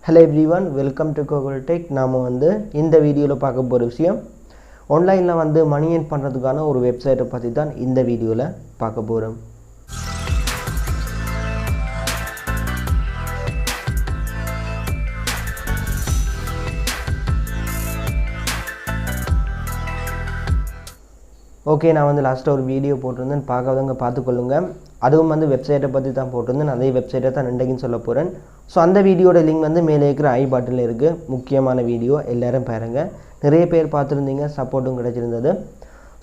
Hello everyone, welcome to Kokul Tech. நாம வந்து இந்த வீடியோல பார்க்க போற விஷயம் ஆன்லைன்ல வந்து மணி earn பண்றதுக்கான ஒரு வெப்சைட்டை பத்தி தான் இந்த வீடியோல பார்க்க போறோம். ஓகே, நான் வந்து லாஸ்ட்டாக ஒரு வீடியோ போட்டிருந்தேன், பார்க்காதவங்க பார்த்துக்கொள்ளுங்க. அதுவும் வந்து வெப்சைட்டை பற்றி தான் போட்டிருந்தேன், அதே வெப்சைட்டை தான் இன்றைக்குன்னு சொல்ல போகிறேன். ஸோ அந்த வீடியோட லிங்க் வந்து மேலே இருக்கிற ஐ பட்டனில் இருக்குது. முக்கியமான வீடியோ, எல்லோரும் பாருங்கள். நிறைய பேர் பார்த்துருந்தீங்க, சப்போர்ட்டும் கிடச்சிருந்தது.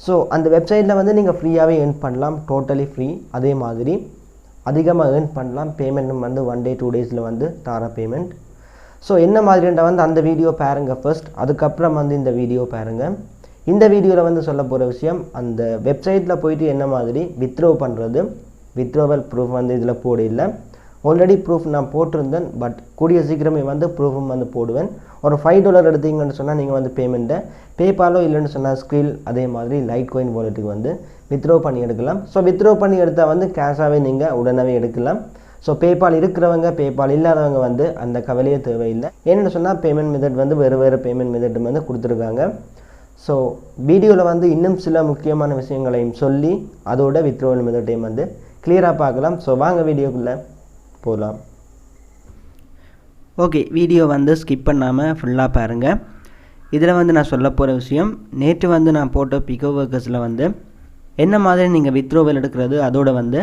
ஸோ அந்த வெப்சைட்டில் வந்து நீங்கள் ஃப்ரீயாகவே ஏர்ன் பண்ணலாம், டோட்டலி ஃப்ரீ. அதே மாதிரி அதிகமாக ஏர்ன் பண்ணலாம். பேமெண்ட்டும் வந்து 1 day 2 daysல வந்து தார பேமெண்ட். ஸோ என்ன மாதிரின்ற வந்து அந்த வீடியோ பாருங்கள் ஃபர்ஸ்ட், அதுக்கப்புறம் வந்து இந்த வீடியோ பாருங்கள். இந்த வீடியோவில் வந்து சொல்ல போகிற விஷயம், அந்த வெப்சைட்டில் போயிட்டு என்ன மாதிரி வித்ட்ரோ பண்ணுறது. வித்ட்ரோவல் ப்ரூஃப் வந்து இதில் போட இல்லை. ஆல்ரெடி ப்ரூஃப் நான் போட்டிருந்தேன், பட் கூடிய சீக்கிரமே வந்து ப்ரூஃபும் வந்து போடுவேன். ஒரு $5 எடுத்தீங்கன்னு சொன்னால் நீங்கள் வந்து பேமெண்ட்டை பேபாலோ இல்லைன்னு சொன்னால் ஸ்க்ரில், அதே மாதிரி லைட் காயின் வாலெட்டுக்கு வந்து வித்ட்ரோ பண்ணி எடுக்கலாம். ஸோ வித்ட்ரோ பண்ணி எடுத்தால் வந்து கேஷாகவே நீங்கள் உடனே எடுக்கலாம். ஸோ பேபால் இருக்கிறவங்க, பேபால் இல்லாதவங்க வந்து அந்த கவலையே தேவையில்லை. ஏன்னு சொன்னால் பேமெண்ட் மெத்தட் வந்து வேறு பேமெண்ட் மெத்தட் வந்து கொடுத்துருக்காங்க. ஸோ வீடியோவில் வந்து இன்னும் சில முக்கியமான விஷயங்களையும் சொல்லி அதோட வித்ட்ரோவல் மெத்தட்டையும் வந்து கிளியராக பார்க்கலாம். ஸோ வாங்க வீடியோக்குள்ளே போகலாம். ஓகே, வீடியோ வந்து ஸ்கிப் பண்ணாமல் ஃபுல்லாக பாருங்கள். இதில் வந்து நான் சொல்ல போகிற விஷயம், நேற்று வந்து நான் போட்ட பிகோ ஒர்க்கர்ஸில் வந்து என்ன மாதிரி நீங்கள் வித்ட்ரோவல் எடுக்கிறது, அதோட வந்து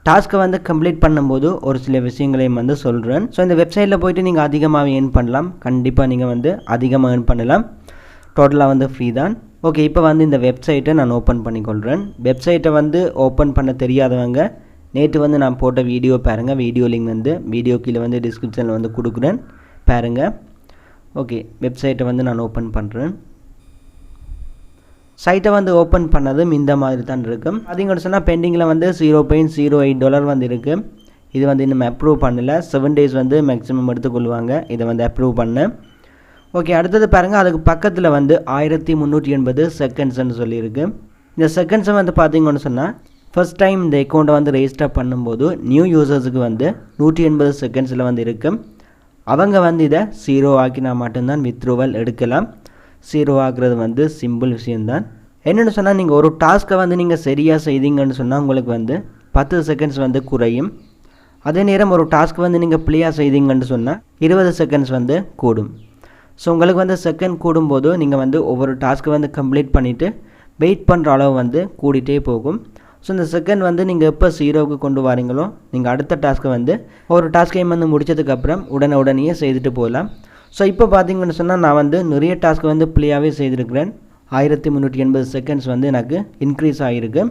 டாஸ்க்கை வந்து கம்ப்ளீட் பண்ணும்போது ஒரு சில விஷயங்களையும் வந்து சொல்கிறேன். ஸோ இந்த வெப்சைட்டில் போய்ட்டு நீங்கள் அதிகமாக ஏர்ன் பண்ணலாம். கண்டிப்பாக நீங்கள் வந்து அதிகமாக ஏர்ன் பண்ணலாம். டோட்டலாக வந்து ஃப்ரீ தான். ஓகே, இப்போ வந்து இந்த வெப்சைட்டை நான் ஓப்பன் பண்ணிக்கொள்கிறேன். வெப்சைட்டை வந்து ஓப்பன் பண்ண தெரியாதவங்க நேற்று வந்து நான் போட்ட வீடியோ பாருங்கள். வீடியோ லிங்க் வந்து வீடியோ கீழே வந்து டிஸ்கிரிப்ஷனில் வந்து கொடுக்குறேன், பாருங்கள். ஓகே, வெப்சைட்டை வந்து நான் ஓப்பன் பண்ணுறேன். சைட்டை வந்து ஓப்பன் பண்ணதும் இந்த மாதிரி தான் இருக்கும். அதிகன்னு சொன்னால் பெண்டிங்கில் வந்து $0.08 வந்து இருக்குது. இது வந்து இன்னும் அப்ரூவ் பண்ணலை. 7 days வந்து மேக்ஸிமம் எடுத்துக்கொள்வாங்க இதை வந்து அப்ரூவ் பண்ண. ஓகே, அடுத்தது பாருங்கள், அதுக்கு பக்கத்தில் வந்து 1380 செகண்ட்ஸ்ன்னு சொல்லியிருக்கு. இந்த செகண்ட்ஸை வந்து பார்த்தீங்கன்னு சொன்னால் ஃபர்ஸ்ட் டைம் இந்த அக்கௌண்ட்டை வந்து ரெஜிஸ்டர் பண்ணும்போது நியூ யூசர்ஸுக்கு வந்து 180 செகண்ட்ஸில் வந்து இருக்கும். அவங்க வந்து இதை 0 ஆக்கினா மட்டும்தான் வித்ட்ரோவல் எடுக்கலாம். 0 ஆக்குறது வந்து சிம்பிள் விஷயம்தான். என்னென்னு சொன்னால், நீங்கள் ஒரு டாஸ்க்கை வந்து நீங்கள் சரியாக செய்தீங்கன்னு சொன்னால் உங்களுக்கு வந்து 10 செகண்ட்ஸ் வந்து குறையும். அதே நேரம் ஒரு டாஸ்க் வந்து நீங்கள் பிளேயாக செய்தீங்கன்னு சொன்னால் 20 செகண்ட்ஸ் வந்து கூடும். ஸோ உங்களுக்கு வந்து செகண்ட் கூடும்போது நீங்கள் வந்து ஒவ்வொரு டாஸ்க்கை வந்து கம்ப்ளீட் பண்ணிவிட்டு வெயிட் பண்ணுற அளவு வந்து கூடிட்டே போகும். ஸோ இந்த செகண்ட் வந்து நீங்கள் எப்போ 0க்கு கொண்டு வரீங்களோ நீங்கள் அடுத்த டாஸ்க்கை வந்து ஒரு டாஸ்க்கையும் வந்து முடித்ததுக்கப்புறம் உடனே செய்துட்டு போகலாம். ஸோ இப்போ பார்த்தீங்கன்னு சொன்னால் நான் வந்து நிறைய டாஸ்க்கை வந்து பிளேயாகவே செய்திருக்கிறேன். 1380 செகண்ட்ஸ் வந்து எனக்கு இன்க்ரீஸ் ஆகிருக்கு.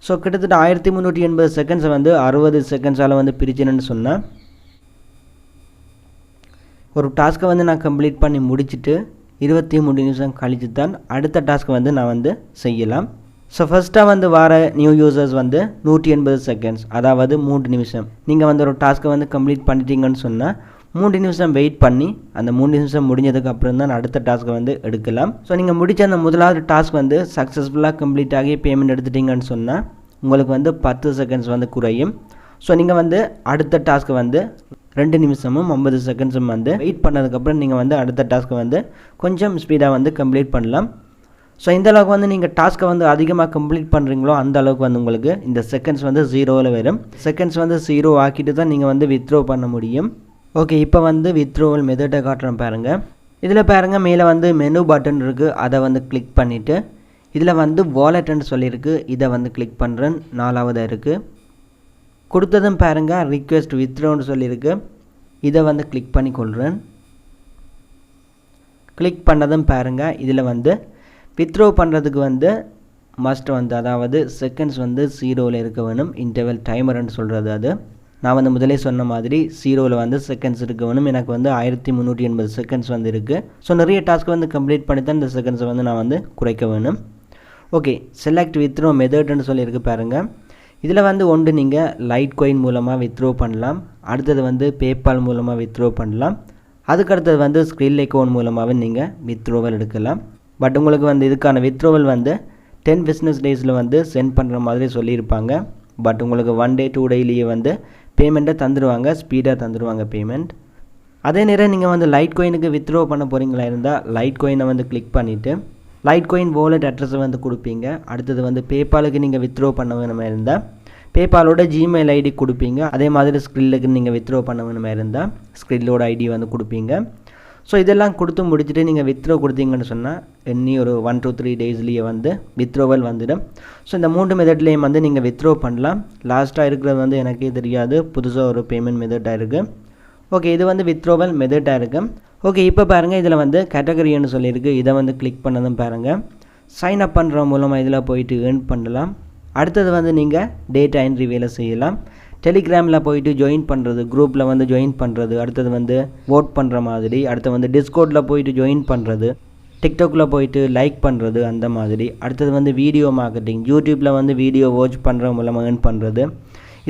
ஸோ கிட்டத்தட்ட 1380 செகண்ட்ஸை வந்து 60 செகண்ட்ஸால் வந்து பிரிச்சுன்னு சொன்னால் ஒரு டாஸ்க்கை வந்து நான் கம்ப்ளீட் பண்ணி முடிச்சுட்டு 23 நிமிஷம் கழித்து தான் அடுத்த டாஸ்க்கை வந்து நான் வந்து செய்யலாம். ஸோ ஃபஸ்ட்டாக வந்து வர நியூ யூசர்ஸ் வந்து 180 செகண்ட்ஸ், அதாவது 3 நிமிஷம். நீங்கள் வந்து ஒரு டாஸ்க்கை வந்து கம்ப்ளீட் பண்ணிட்டீங்கன்னு சொன்னால் 3 நிமிஷம் வெயிட் பண்ணி அந்த 3 நிமிஷம் முடிஞ்சதுக்கு அப்புறம் தான் அடுத்த டாஸ்க்கை வந்து எடுக்கலாம். ஸோ நீங்கள் முடித்த அந்த முதலாவது டாஸ்க் வந்து சக்ஸஸ்ஃபுல்லாக கம்ப்ளீட் ஆகி பேமெண்ட் எடுத்துட்டிங்கன்னு சொன்னால் உங்களுக்கு வந்து 10 செகண்ட்ஸ் வந்து குறையும். ஸோ நீங்கள் வந்து அடுத்த டாஸ்க்கை வந்து 2 நிமிஷமும் 50 செகண்ட்ஸும் வந்து வெயிட் பண்ணதுக்கப்புறம் நீங்கள் வந்து அடுத்த டாஸ்க்கை வந்து கொஞ்சம் ஸ்பீடாக வந்து கம்ப்ளீட் பண்ணலாம். ஸோ இந்த அளவுக்கு வந்து நீங்கள் டாஸ்க்கை வந்து அதிகமாக கம்ப்ளீட் பண்ணுறீங்களோ அந்த அளவுக்கு வந்து உங்களுக்கு இந்த செகண்ட்ஸ் வந்து 0ல் வரும். செகண்ட்ஸ் வந்து 0 ஆக்கிட்டு தான் நீங்கள் வந்து வித்ட்ரோ பண்ண முடியும். ஓகே, இப்போ வந்து வித்ட்ரோவல் மெத்தடை காட்டுறேன் பாருங்கள். இதில் பாருங்கள், மேலே வந்து மெனு பட்டன் இருக்குது, அதை வந்து கிளிக் பண்ணிவிட்டு இதில் வந்து வாலெட்னு சொல்லியிருக்கு, இதை வந்து கிளிக் பண்ணுறேன். 4ஆவதாக இருக்குது. கொடுத்ததும் பாருங்கள், ரிக்வெஸ்ட் வித்ட்ரோன்னு சொல்லியிருக்கு, இதை வந்து கிளிக் பண்ணி கொள்கிறேன். கிளிக் பண்ணதும் பாருங்கள், இதில் வந்து வித்ட்ரோ பண்ணுறதுக்கு வந்து மஸ்ட் வந்து, அதாவது செகண்ட்ஸ் வந்து 0ல் இருக்க வேணும். இன்டர்வல் டைமர்னு சொல்கிறது அது. நான் வந்து முதலே சொன்ன மாதிரி 0ல் வந்து செகண்ட்ஸ் இருக்க வேணும். எனக்கு வந்து 1380 செகண்ட்ஸ் வந்து இருக்குது. ஸோ நிறைய டாஸ்க்கு வந்து கம்ப்ளீட் பண்ணி தான் இந்த செகண்ட்ஸை வந்து நான் வந்து குறைக்க வேணும். ஓகே, செலக்ட் வித்ட்ரோ மெத்தட்னு சொல்லியிருக்கு பாருங்கள். இதில் வந்து ஒன்று நீங்கள் லைட் காயின் மூலமாக வித்ட்ரோ பண்ணலாம், அடுத்தது வந்து பேபால் மூலமாக வித்ட்ரோ பண்ணலாம், அதுக்கடுத்தது வந்து ஸ்க்ரில் அக்கௌண்ட் மூலமாகவே நீங்கள் வித்ட்ரோவல் எடுக்கலாம். பட் உங்களுக்கு வந்து இதுக்கான வித்ட்ரோவல் வந்து 10 business daysல வந்து சென்ட் பண்ணுற மாதிரி சொல்லியிருப்பாங்க. பட் உங்களுக்கு 1 day 2 dayலேயே வந்து பேமெண்ட்டை தந்துடுவாங்க, ஸ்பீடாக தந்துடுவாங்க பேமெண்ட். அதே நேரம் நீங்கள் வந்து லைட் காயினுக்கு வித்ட்ரா பண்ண போகிறீங்களா இருந்தால் லைட் காயினை வந்து கிளிக் பண்ணிவிட்டு லைட் காயின் வாலெட் அட்ரஸை வந்து கொடுப்பீங்க. அடுத்தது வந்து பேபாலுக்கு நீங்கள் வித்ட்ரா பண்ண வேணுமா இருந்தால் பேபாலோட ஜிமெயில் ஐடி கொடுப்பீங்க. அதே மாதிரி ஸ்க்ரில்லுக்கு நீங்கள் வித்ட்ரா பண்ண வேணுமா இருந்தால் ஸ்க்ரில்லோட ஐடி வந்து கொடுப்பீங்க. ஸோ இதெல்லாம் கொடுத்து முடிச்சுட்டு நீங்கள் வித்ட்ரா கொடுத்தீங்கன்னு சொன்னால் இன்னி ஒரு 1 to 3 டேஸ்லேயே வந்து வித்ட்ரோவல் வந்துடும். ஸோ இந்த 3 மெத்தட்லேயும் வந்து நீங்கள் வித்ட்ரா பண்ணலாம். லாஸ்ட்டாக இருக்கிறது வந்து எனக்கே தெரியாது, புதுசாக ஒரு பேமெண்ட் மெத்தடாக இருக்குது. ஓகே, இது வந்து வித்ட்ரோவல் மெத்தடாக இருக்குது. ஓகே, இப்போ பாருங்கள், இதில் வந்து கேட்டகரின்னு சொல்லியிருக்கு. இதை வந்து கிளிக் பண்ணதும் பாருங்கள், சைன் அப் பண்ணுற மூலமாக இதில் போயிட்டு ஏர்ன் பண்ணலாம். அடுத்தது வந்து நீங்கள் டேட்டா என்ட்ரி வேலை செய்யலாம். டெலிகிராமில் போயிட்டு ஜாயின் பண்ணுறது, குரூப்பில் வந்து ஜாயின் பண்ணுறது, அடுத்தது வந்து ஓட் பண்ணுற மாதிரி, அடுத்து வந்து டிஸ்கோர்டில் போயிட்டு ஜாயின் பண்ணுறது, டிக்டாக்கில் போயிட்டு லைக் பண்ணுறது, அந்த மாதிரி. அடுத்தது வந்து வீடியோ மார்க்கெட்டிங், யூடியூப்பில் வந்து வீடியோ வாட்ச் பண்ணுற மூலமாக ஏர்ன் பண்ணுறது.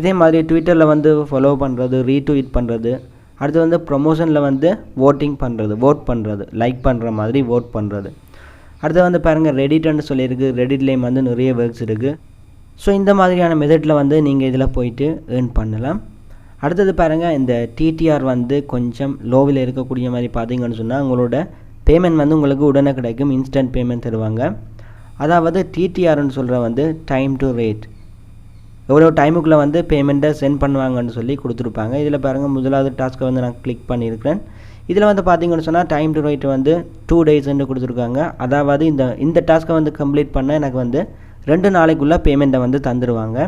இதே மாதிரி ட்விட்டரில் வந்து ஃபாலோ பண்ணுறது, ரீட்வீட் பண்ணுறது. அடுத்து வந்து ப்ரொமோஷனில் வந்து ஓட்டிங் பண்ணுறது, ஓட் பண்ணுறது, லைக் பண்ணுற மாதிரி ஓட் பண்ணுறது. அடுத்து வந்து பாருங்கள், ரெடிட்னு சொல்லியிருக்கு. ரெடிட்லேயும் வந்து நிறைய ஒர்க்ஸ் இருக்குது. ஸோ இந்த மாதிரியான மெத்தடில் வந்து நீங்கள் இதில் போயிட்டு ஏர்ன் பண்ணலாம். அடுத்தது பாருங்கள், இந்த டிடிஆர் வந்து கொஞ்சம் லோவில் இருக்கக்கூடிய மாதிரி பார்த்தீங்கன்னு சொன்னால் உங்களோட பேமெண்ட் வந்து உங்களுக்கு உடனே கிடைக்கும். இன்ஸ்டன்ட் பேமெண்ட் தருவாங்க. அதாவது டிடிஆர்னு சொல்கிற வந்து டைம் டு ரேட், எவ்வளோ டைமுக்குள்ளே வந்து பேமெண்ட்டை சென்ட் பண்ணுவாங்கன்னு சொல்லி கொடுத்துருப்பாங்க. இதில் பாருங்கள், முதலாவது டாஸ்க்கை வந்து நான் கிளிக் பண்ணியிருக்கிறேன். இதில் வந்து பார்த்தீங்கன்னு சொன்னால் டைம் டு ரேட் வந்து 2 days கொடுத்துருக்காங்க. அதாவது இந்த டாஸ்க்கை வந்து கம்ப்ளீட் பண்ண எனக்கு வந்து 2 நாளைக்குள்ளே பேமெண்ட்டை வந்து தந்துடுவாங்க.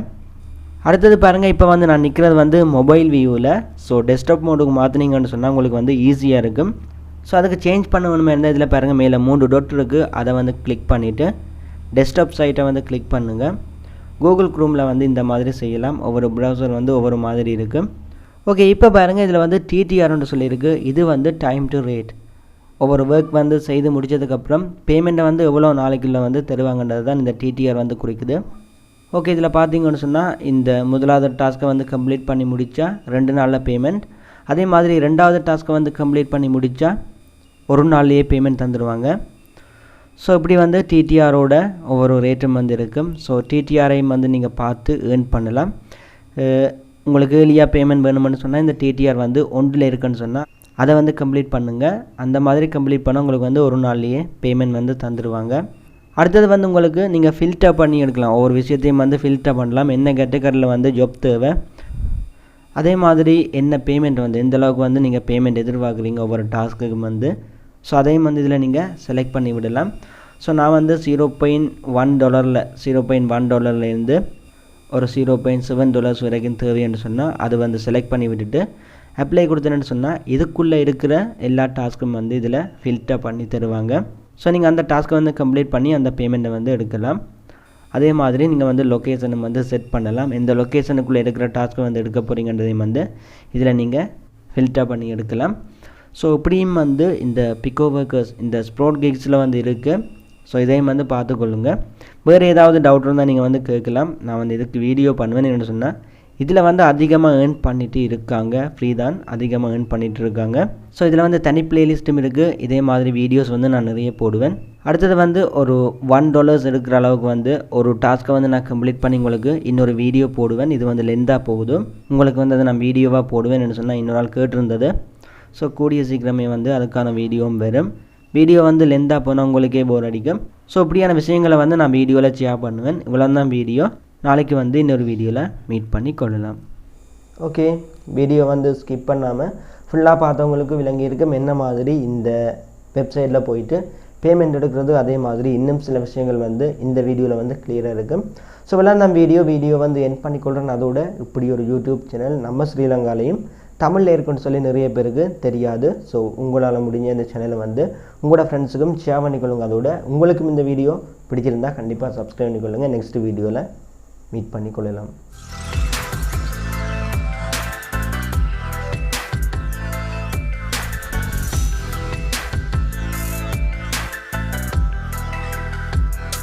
அடுத்தது பாருங்கள், இப்போ வந்து நான் நிற்கிறது வந்து மொபைல் வியூவில். ஸோ டெஸ்க்டாப் மோடுக்கு மாற்றினீங்கன்னு சொன்னால் உங்களுக்கு வந்து ஈஸியாக இருக்கும். ஸோ அதுக்கு சேஞ்ச் பண்ண வேணுமே இருந்தால் இதில் பாருங்கள், மேலே 3 dot இருக்குது. அதை வந்து கிளிக் பண்ணிவிட்டு டெஸ்க்டாப் சைட்டை வந்து கிளிக் பண்ணுங்கள். கூகுள் க்ரோமில் வந்து இந்த மாதிரி செய்யலாம். ஒவ்வொரு ப்ரௌசர் வந்து ஒவ்வொரு மாதிரி இருக்குது. ஓகே, இப்போ பாருங்கள், இதில் வந்து டிடிஆர்னு சொல்லியிருக்கு. இது வந்து டைம் டு ரேட். ஒவ்வொரு ஒர்க் வந்து செய்து முடித்ததுக்கப்புறம் பேமெண்ட்டை வந்து எவ்வளோ நாளைக்குள்ளே வந்து தருவாங்கன்றது தான் இந்த டிடிஆர் வந்து குறிக்குது. ஓகே, இதில் பார்த்தீங்கன்னு சொன்னால் இந்த முதலாவது டாஸ்க்கை வந்து கம்ப்ளீட் பண்ணி முடித்தா 2 நாளில் பேமெண்ட். அதே மாதிரி 2வது டாஸ்க்கை வந்து கம்ப்ளீட் பண்ணி முடித்தா 1 நாள்லேயே பேமெண்ட் தந்துடுவாங்க. ஸோ இப்படி வந்து டிடிஆரோட ஒவ்வொரு ரேட்டும் வந்து இருக்கும். ஸோ டிடிஆரையும் வந்து நீங்கள் பார்த்து ஏர்ன் பண்ணலாம். உங்களுக்கு ஏர்லியாக பேமெண்ட் வேணும்னு சொன்னால் இந்த டிடிஆர் வந்து 1 இருக்குன்னு சொன்னால் அதை வந்து கம்ப்ளீட் பண்ணுங்கள். அந்த மாதிரி கம்ப்ளீட் பண்ணால் உங்களுக்கு வந்து 1 நாள்லேயே பேமெண்ட் வந்து தந்துடுவாங்க. அடுத்தது வந்து உங்களுக்கு நீங்கள் ஃபில்டர் பண்ணி எடுக்கலாம். ஒவ்வொரு விஷயத்தையும் வந்து ஃபில்டர் பண்ணலாம். என்ன கேட்டகரியில் வந்து ஜாப் தேவை, அதே மாதிரி என்ன பேமெண்ட் வந்து எந்த அளவுக்கு வந்து நீங்கள் பேமெண்ட் எதிர்பார்க்குறீங்க ஒவ்வொரு டாஸ்க்குக்கு வந்து. ஸோ அதையும் வந்து இதில் நீங்கள் செலக்ட் பண்ணி விடலாம். ஸோ நான் வந்து $0.1 ஒரு $0.7 வரைக்கும் தேவைன்னு சொன்னால் அது வந்து செலக்ட் பண்ணி விட்டுட்டு அப்ளை கொடுத்தேன்னு சொன்னால் இதுக்குள்ளே இருக்கிற எல்லா டாஸ்க்கும் வந்து இதில் ஃபில்டர் பண்ணி தருவாங்க. ஸோ நீங்கள் அந்த டாஸ்க்கை வந்து கம்ப்ளீட் பண்ணி அந்த பேமெண்ட்டை வந்து எடுக்கலாம். அதே மாதிரி நீங்கள் வந்து லொக்கேஷனை வந்து செட் பண்ணலாம். எந்த லொக்கேஷனுக்குள்ளே இருக்கிற டாஸ்க்கை வந்து எடுக்க போகிறீங்கன்றதையும் வந்து இதில் நீங்கள் ஃபில்டர் பண்ணி எடுக்கலாம். ஸோ இப்படியும் வந்து இந்த பிக்கோ ஒர்க்கர்ஸ் இந்த SproutGIGஸில் வந்து இருக்குது. ஸோ இதையும் வந்து பார்த்துக்கொள்ளுங்க. வேறு ஏதாவது டவுட் இருந்தால் நீங்கள் வந்து கேட்கலாம். நான் வந்து இதுக்கு வீடியோ பண்ணுவேன் என்ன சொன்னால் இதில் வந்து அதிகமாக ஏர்ன் பண்ணிட்டு இருக்காங்க. ஃப்ரீ தான் அதிகமாக ஏர்ன் பண்ணிகிட்டு இருக்காங்க. ஸோ இதில் வந்து தனி பிளேலிஸ்ட்டும் இருக்குது. இதே மாதிரி வீடியோஸ் வந்து நான் நிறைய போடுவேன். அடுத்தது வந்து ஒரு $1 எடுக்கிற அளவுக்கு வந்து ஒரு டாஸ்க்கை வந்து நான் கம்ப்ளீட் பண்ணி உங்களுக்கு இன்னொரு வீடியோ போடுவேன். இது வந்து லென்த்தாக போகுது. உங்களுக்கு வந்து அதை நான் வீடியோவாக போடுவேன் என்ன சொன்னால் இன்னொரு நாள் கேட்டிருந்தது. ஸோ கூடிய சீக்கிரமே வந்து அதுக்கான வீடியோவும் வரும். வீடியோ வந்து லென்த்தாக போனால் உங்களுக்கே போர் அடிக்கும். ஸோ இப்படியான விஷயங்களை வந்து நான் வீடியோவில் ஷேர் பண்ணுவேன். இவ்வளோ தான் வீடியோ. நாளைக்கு வந்து இன்னொரு வீடியோவில் மீட் பண்ணி கொள்ளலாம். ஓகே, வீடியோ வந்து ஸ்கிப் பண்ணாமல் ஃபுல்லாக பார்த்தவங்களுக்கு விளங்கி இருக்கும் என்ன மாதிரி இந்த வெப்சைட்டில் போயிட்டு பேமெண்ட் எடுக்கிறது. அதே மாதிரி இன்னும் சில விஷயங்கள் வந்து இந்த வீடியோவில் வந்து கிளியராக இருக்கும். ஸோ இவ்வளோ தான் வீடியோ வந்து என் பண்ணிக்கொள்கிறேன். அதோட இப்படி ஒரு யூடியூப் சேனல் நம்ம ஸ்ரீலங்காலையும் தமிழில் இருக்குன்னு சொல்லி நிறைய பேருக்கு தெரியாது. ஸோ உங்களால் முடிஞ்ச இந்த சேனலை வந்து உங்களோட ஃப்ரெண்ட்ஸுக்கும் ஷேர் பண்ணிக்கொள்ளுங்க. அதோட உங்களுக்கும் இந்த வீடியோ பிடிச்சிருந்தால் கண்டிப்பாக சப்ஸ்கிரைப் பண்ணிக்கொள்ளுங்கள். நெக்ஸ்ட் வீடியோவில் மீட் பண்ணிக்கொள்ளலாம்.